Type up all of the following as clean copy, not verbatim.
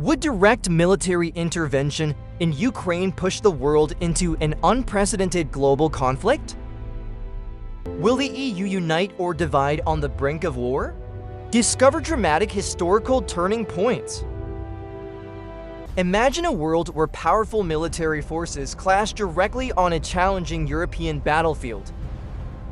Would direct military intervention in Ukraine push the world into an unprecedented global conflict? Will the EU unite or divide on the brink of war? Discover dramatic historical turning points. Imagine a world where powerful military forces clash directly on a challenging European battlefield.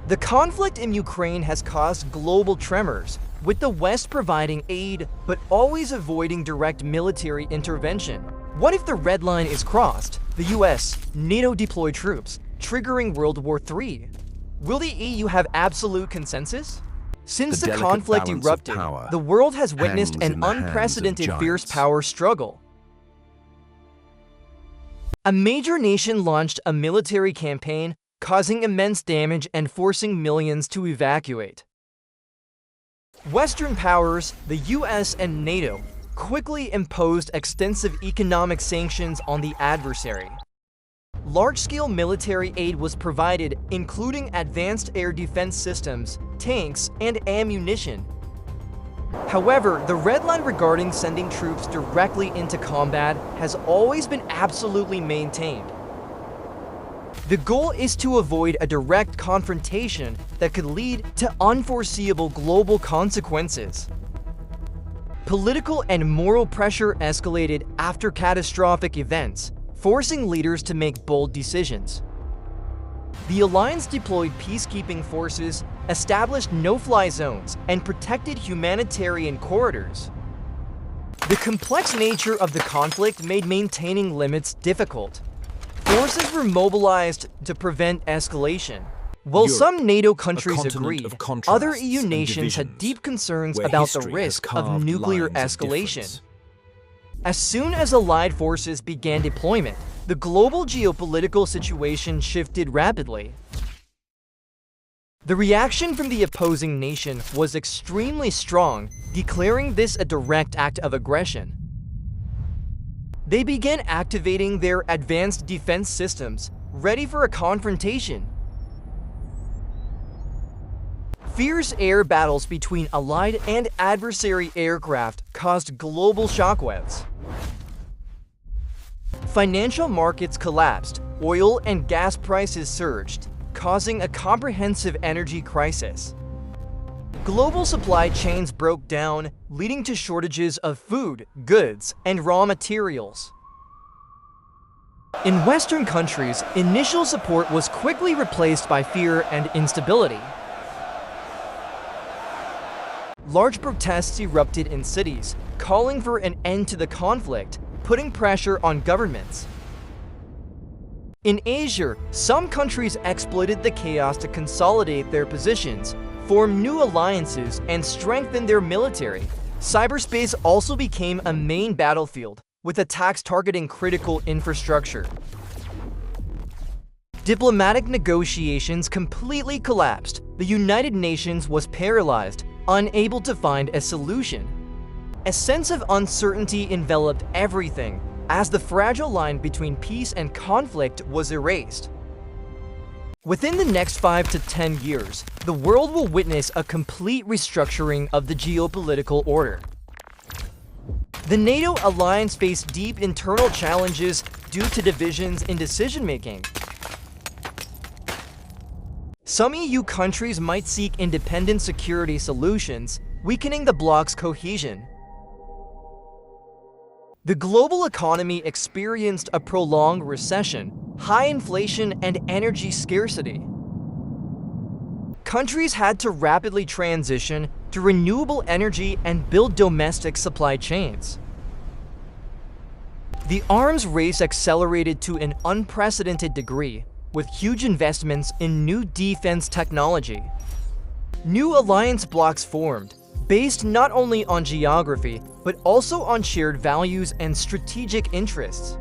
The conflict in Ukraine has caused global tremors, with the West providing aid but always avoiding direct military intervention. What if the red line is crossed? The US, NATO deploy troops, triggering World War III. Will the EU have absolute consensus? Since the conflict erupted, the world has witnessed an unprecedented fierce power struggle. A major nation launched a military campaign, causing immense damage and forcing millions to evacuate. Western powers, the US and NATO, quickly imposed extensive economic sanctions on the adversary. Large-scale military aid was provided, including advanced air defense systems, tanks, and ammunition. However, the red line regarding sending troops directly into combat has always been absolutely maintained. The goal is to avoid a direct confrontation that could lead to unforeseeable global consequences. Political and moral pressure escalated after catastrophic events, forcing leaders to make bold decisions. The alliance deployed peacekeeping forces, established no-fly zones, and protected humanitarian corridors. The complex nature of the conflict made maintaining limits difficult. Forces were mobilized to prevent escalation. While some NATO countries agreed, other EU nations had deep concerns about the risk of nuclear escalation. As soon as Allied forces began deployment, the global geopolitical situation shifted rapidly. The reaction from the opposing nation was extremely strong, declaring this a direct act of aggression. They began activating their advanced defense systems, ready for a confrontation. Fierce air battles between Allied and adversary aircraft caused global shockwaves. Financial markets collapsed, oil and gas prices surged, causing a comprehensive energy crisis. Global supply chains broke down, leading to shortages of food, goods, and raw materials. In Western countries, initial support was quickly replaced by fear and instability. Large protests erupted in cities, calling for an end to the conflict, putting pressure on governments. In Asia, some countries exploited the chaos to consolidate their positions, form new alliances, and strengthen their military. Cyberspace also became a main battlefield, with attacks targeting critical infrastructure. Diplomatic negotiations completely collapsed. The United Nations was paralyzed, unable to find a solution. A sense of uncertainty enveloped everything, as the fragile line between peace and conflict was erased. Within the next 5 to 10 years, the world will witness a complete restructuring of the geopolitical order. The NATO alliance faced deep internal challenges due to divisions in decision-making. Some EU countries might seek independent security solutions, weakening the bloc's cohesion. The global economy experienced a prolonged recession, high inflation, and energy scarcity. Countries had to rapidly transition to renewable energy and build domestic supply chains. The arms race accelerated to an unprecedented degree, with huge investments in new defense technology. New alliance blocks formed, based not only on geography, but also on shared values and strategic interests.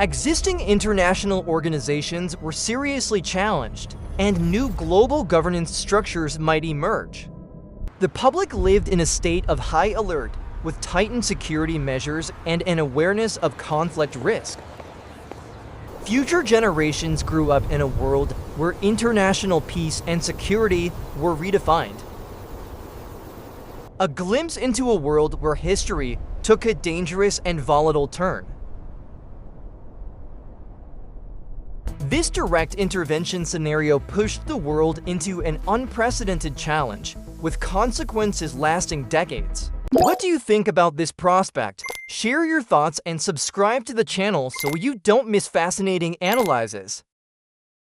Existing international organizations were seriously challenged, and new global governance structures might emerge. The public lived in a state of high alert, with tightened security measures and an awareness of conflict risk. Future generations grew up in a world where international peace and security were redefined. A glimpse into a world where history, took a dangerous and volatile turn. This direct intervention scenario pushed the world into an unprecedented challenge, with consequences lasting decades. What do you think about this prospect? Share your thoughts and subscribe to the channel so you don't miss fascinating analyses.